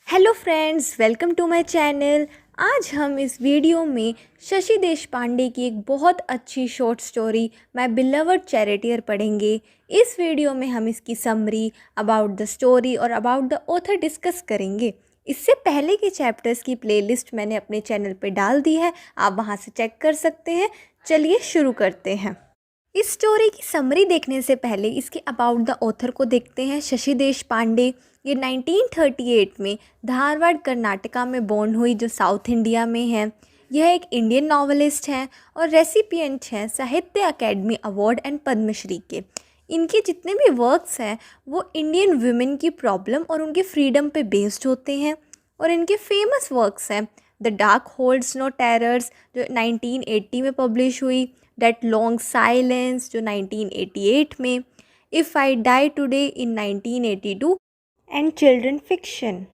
Hello friends, welcome to my channel. आज हम इस वीडियो में शशि देशपांडे की एक बहुत अच्छी short story my beloved charioteer पढ़ेंगे। इस वीडियो में हम इसकी समरी, अबाउट द स्टोरी और अबाउट द ऑथर डिस्कस करेंगे। इससे पहले के चैप्टर्स की प्लेलिस्ट मैंने अपने चैनल पे डाल दी है, आप वहाँ से चेक कर सकते हैं। चलिए शुरू करते हैं। इस स्टोरी की समरी देखने से पहले इसके अबाउट द ऑथर को देखते हैं। शशि देशपांडे ये 1938 में धारवाड़ कर्नाटका में बॉर्न हुई, जो साउथ इंडिया में है। यह एक इंडियन नॉवेलिस्ट हैं और रेसिपिएंट हैं साहित्य अकेडमी अवार्ड एंड पद्मश्री के। इनके जितने भी वर्क्स हैं वो इंडियन वुमेन की प्रॉब्लम और उनके फ्रीडम पे बेस्ड होते हैं। और इनके फेमस वर्क्स हैं the dark holds no terrors, जो 1980 में पब्लिश हुई, डेट लॉन्ग साइलेंस जो 1988 में, if I die today in 1982 and children fiction.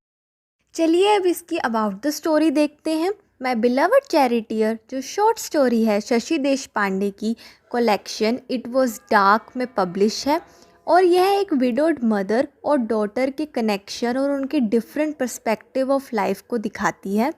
चलिए अब इसकी अबाउट द स्टोरी देखते हैं। माय बिलव्ड चैरिटियर जो शॉर्ट स्टोरी है शशि देशपांडे की कलेक्शन इट वाज डार्क में पब्लिश है। और यह एक विडोड मदर और डॉटर के कनेक्शन और उनके डिफरेंट पर्सपेक्टिव ऑफ लाइफ को दिखाती है।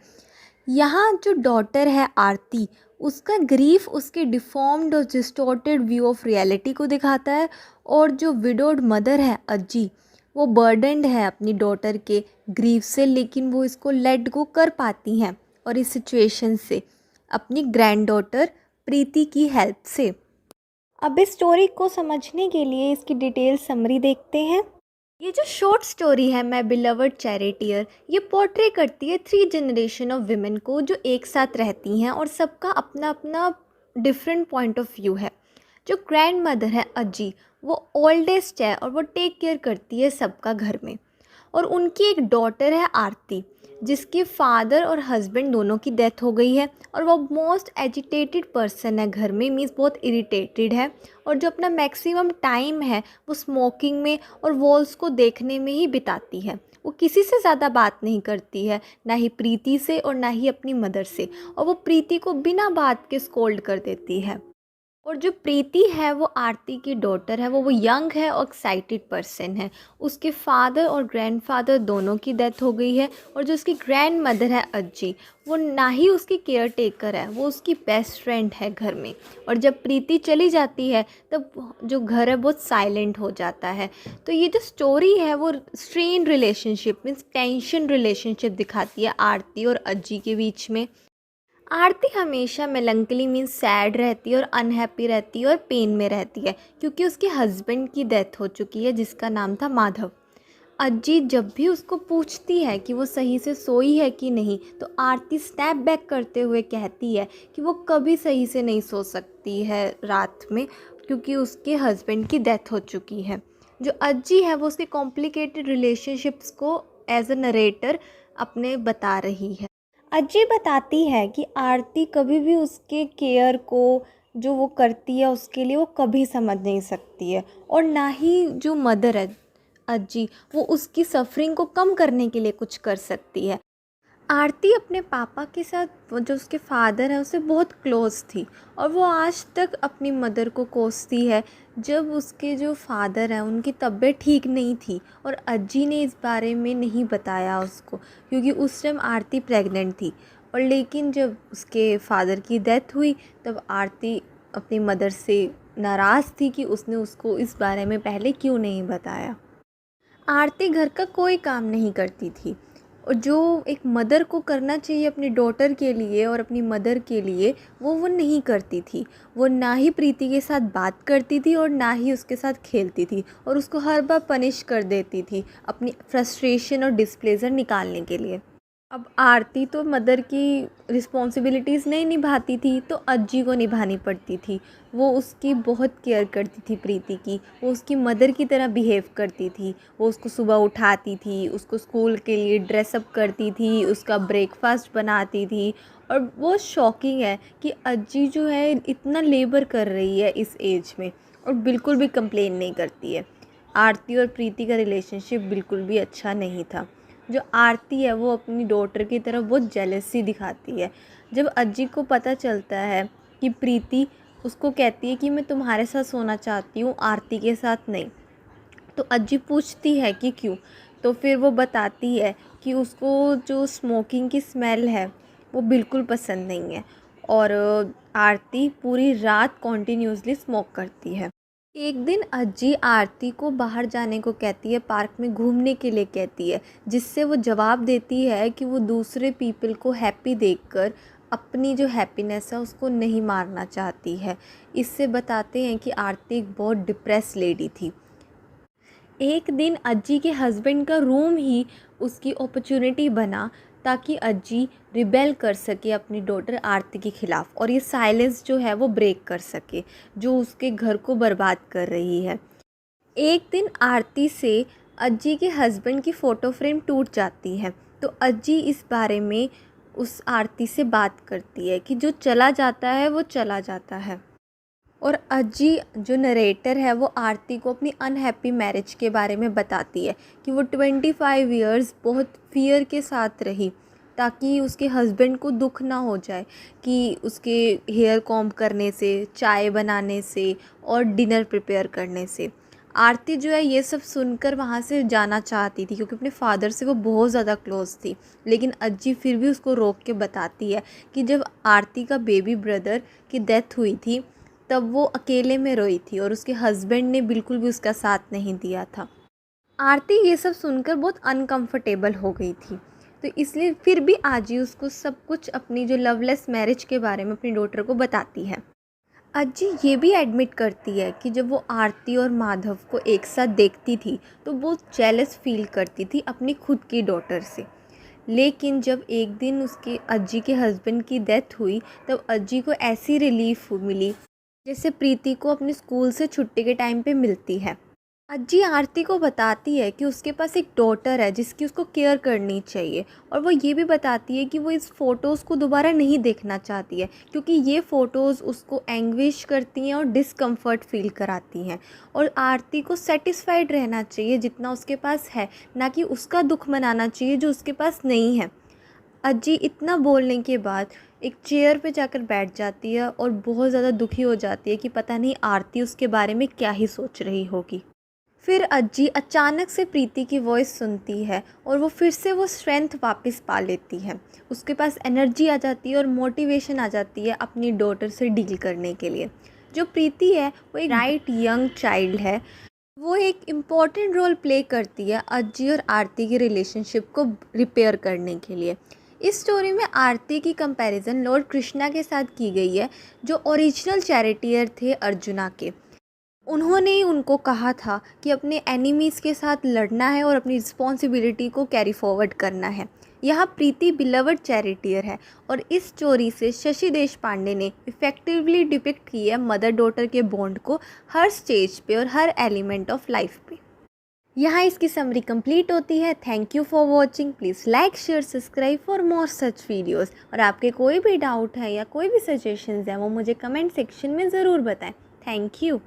यहाँ जो डॉटर है आरती, उसका ग्रीफ उसके डिफॉर्म्ड और डिस्टॉर्टेड व्यू ऑफ रियलिटी को दिखाता है। और जो विडोड मदर है अज्जी, वो बर्डनड है अपनी डॉटर के ग्रीफ से, लेकिन वो इसको लेट गो कर पाती हैं और इस सिचुएशन से अपनी ग्रैंड डॉटर प्रीति की हेल्प से। अब इस स्टोरी को समझने के लिए इसकी डिटेल समरी देखते हैं। ये जो शॉर्ट स्टोरी है माय बिलव्ड चैरिटियर, ये पोर्ट्रे करती है 3 जनरेशन ऑफ विमेन को जो एक साथ रहती हैं और सबका अपना अपना डिफरेंट पॉइंट ऑफ व्यू है। जो ग्रैंड मदर है अज्जी, वो ओल्डेस्ट है और वो टेक केयर करती है सबका घर में। और उनकी एक डॉटर है आरती, जिसके फादर और हस्बैंड दोनों की डेथ हो गई है और वो मोस्ट एजिटेटेड पर्सन है घर में, मीन्स बहुत इरिटेटेड है। और जो अपना मैक्सिमम टाइम है वो स्मोकिंग में और वॉल्स को देखने में ही बिताती है। वो किसी से ज़्यादा बात नहीं करती है, ना ही प्रीति से और ना ही अपनी मदर से। और वो प्रीति को बिना बात के स्कोल्ड कर देती है। और जो प्रीति है वो आरती की डॉटर है, वो यंग है और एक्साइटेड पर्सन है। उसके फादर और ग्रैंडफादर दोनों की डेथ हो गई है। और जो उसकी ग्रैंड मदर है अज्जी, वो ना ही उसकी केयर टेकर है, वो उसकी बेस्ट फ्रेंड है घर में। और जब प्रीति चली जाती है तब जो घर है बहुत साइलेंट हो जाता है। तो ये जो स्टोरी है वो strain relationship means tension relationship दिखाती है आरती और अज्जी के बीच में। आरती हमेशा मेलंकली मीन्स सैड रहती है और अनहैप्पी रहती है और पेन में रहती है, क्योंकि उसके हस्बैंड की डेथ हो चुकी है जिसका नाम था माधव। अज्जी जब भी उसको पूछती है कि वो सही से सोई है कि नहीं, तो आरती स्नैप बैक करते हुए कहती है कि वो कभी सही से नहीं सो सकती है रात में, क्योंकि उसके हस्बैंड की डेथ हो चुकी है। जो अज्जी है वो उसके कॉम्प्लिकेटेड रिलेशनशिप्स को एज अ नरेटर अपने बता रही है। अज्जी बताती है कि आरती कभी भी उसके केयर को जो वो करती है उसके लिए वो कभी समझ नहीं सकती है। और ना ही जो मदर है अज्जी, वो उसकी सफरिंग को कम करने के लिए कुछ कर सकती है। आरती अपने पापा के साथ, वो जो उसके फादर है, उससे बहुत क्लोज थी और वो आज तक अपनी मदर को कोसती है। जब उसके जो फादर हैं उनकी तबीयत ठीक नहीं थी और अज्जी ने इस बारे में नहीं बताया उसको, क्योंकि उस टाइम आरती प्रेग्नेंट थी। और लेकिन जब उसके फादर की डेथ हुई तब आरती अपनी मदर से नाराज़ थी कि उसने उसको इस बारे में पहले क्यों नहीं बताया। आरती घर का कोई काम नहीं करती थी और जो एक मदर को करना चाहिए अपनी डॉटर के लिए और अपनी मदर के लिए, वो नहीं करती थी। वो ना ही प्रीति के साथ बात करती थी और ना ही उसके साथ खेलती थी और उसको हर बार पनिश कर देती थी अपनी फ्रस्ट्रेशन और डिस्प्लेजर निकालने के लिए। अब आरती तो मदर की रिस्पॉन्सिबिलिटीज़ नहीं निभाती थी, तो अज्जी को निभानी पड़ती थी। वो उसकी बहुत केयर करती थी प्रीति की, वो उसकी मदर की तरह बिहेव करती थी। वो उसको सुबह उठाती थी, उसको स्कूल के लिए ड्रेसअप करती थी, उसका ब्रेकफास्ट बनाती थी। और बहुत शॉकिंग है कि अज्जी जो है इतना लेबर कर रही है इस एज में और बिल्कुल भी कंप्लेन नहीं करती है। आरती और प्रीति का रिलेशनशिप बिल्कुल भी अच्छा नहीं था। जो आरती है वो अपनी डॉटर की तरफ बहुत जेलसी दिखाती है। जब अज्जी को पता चलता है कि प्रीति उसको कहती है कि मैं तुम्हारे साथ सोना चाहती हूँ, आरती के साथ नहीं, तो अज्जी पूछती है कि क्यों। तो फिर वो बताती है कि उसको जो स्मोकिंग की स्मेल है वो बिल्कुल पसंद नहीं है, और आरती पूरी रात कॉन्टिन्यूसली स्मोक करती है। एक दिन अज्जी आरती को बाहर जाने को कहती है, पार्क में घूमने के लिए कहती है, जिससे वो जवाब देती है कि वो दूसरे पीपल को हैप्पी देखकर अपनी जो हैप्पीनेस है उसको नहीं मारना चाहती है। इससे बताते हैं कि आरती एक बहुत डिप्रेस लेडी थी। एक दिन अज्जी के हस्बैंड का रूम ही उसकी अपॉर्चुनिटी बना ताकि अज्जी रिबेल कर सके अपनी डॉटर आरती के ख़िलाफ़, और ये साइलेंस जो है वो ब्रेक कर सके जो उसके घर को बर्बाद कर रही है। एक दिन आरती से अज्जी के हस्बैंड की फ़ोटो फ्रेम टूट जाती है, तो अज्जी इस बारे में उस आरती से बात करती है कि जो चला जाता है वो चला जाता है। और अज्जी जो नरेटर है वो आरती को अपनी अनहैप्पी मैरिज के बारे में बताती है कि वो 25 इयर्स बहुत फियर के साथ रही ताकि उसके हस्बैंड को दुख ना हो जाए कि उसके हेयर कॉम्ब करने से, चाय बनाने से और डिनर प्रिपेयर करने से। आरती जो है ये सब सुनकर वहाँ से जाना चाहती थी क्योंकि अपने फादर से वो बहुत ज़्यादा क्लोज़ थी, लेकिन अज्जी फिर भी उसको रोक के बताती है कि जब आरती का बेबी ब्रदर की डेथ हुई थी तब वो अकेले में रोई थी और उसके हस्बैंड ने बिल्कुल भी उसका साथ नहीं दिया था। आरती ये सब सुनकर बहुत अनकंफर्टेबल हो गई थी, तो इसलिए फिर भी आजी उसको सब कुछ अपनी जो लवलेस मैरिज के बारे में अपनी डॉटर को बताती है। अज्जी ये भी एडमिट करती है कि जब वो आरती और माधव को एक साथ देखती थी तो बहुत जेलस फील करती थी अपनी खुद की डॉटर से। लेकिन जब एक दिन उसके अज्जी के हस्बैंड की डेथ हुई तब अज्जी को ऐसी रिलीफ मिली जैसे प्रीति को अपने स्कूल से छुट्टी के टाइम पे मिलती है। अज्जी आरती को बताती है कि उसके पास एक डॉटर है जिसकी उसको केयर करनी चाहिए, और वो ये भी बताती है कि वो इस फ़ोटोज़ को दोबारा नहीं देखना चाहती है क्योंकि ये फ़ोटोज़ उसको एंग्विश करती हैं और डिस्कम्फर्ट फील कराती हैं, और आरती को सेटिस्फाइड रहना चाहिए जितना उसके पास है, ना कि उसका दुख मनाना चाहिए जो उसके पास नहीं है। अज्जी इतना बोलने के बाद एक चेयर पे जाकर बैठ जाती है और बहुत ज़्यादा दुखी हो जाती है कि पता नहीं आरती उसके बारे में क्या ही सोच रही होगी। फिर अज्जी अचानक से प्रीति की वॉइस सुनती है और वो फिर से वो स्ट्रेंथ वापस पा लेती है। उसके पास एनर्जी आ जाती है और मोटिवेशन आ जाती है अपनी डॉटर से डील करने के लिए। जो प्रीति है वो एक ब्राइट यंग चाइल्ड है, वो एक इम्पॉर्टेंट रोल प्ले करती है अज्जी और आरती के रिलेशनशिप को रिपेयर करने के लिए। इस स्टोरी में आरती की कंपैरिजन लॉर्ड कृष्णा के साथ की गई है जो ओरिजिनल चैरिटियर थे अर्जुना के। उन्होंने ही उनको कहा था कि अपने एनिमीज़ के साथ लड़ना है और अपनी रिस्पॉन्सिबिलिटी को कैरी फॉरवर्ड करना है। यहाँ प्रीति बिलवर्ड चैरिटियर है, और इस स्टोरी से शशि देशपांडे ने इफ़ेक्टिवली डिपिक्ट की है मदर डॉटर के बॉन्ड को हर स्टेज पे और हर एलिमेंट ऑफ लाइफ पे। यहाँ इसकी समरी कंप्लीट होती है। Thank you for watching. Please like share subscribe for more such videos. और आपके कोई भी डाउट है या कोई भी सजेशंस हैं वो मुझे कमेंट सेक्शन में ज़रूर बताएं। Thank you.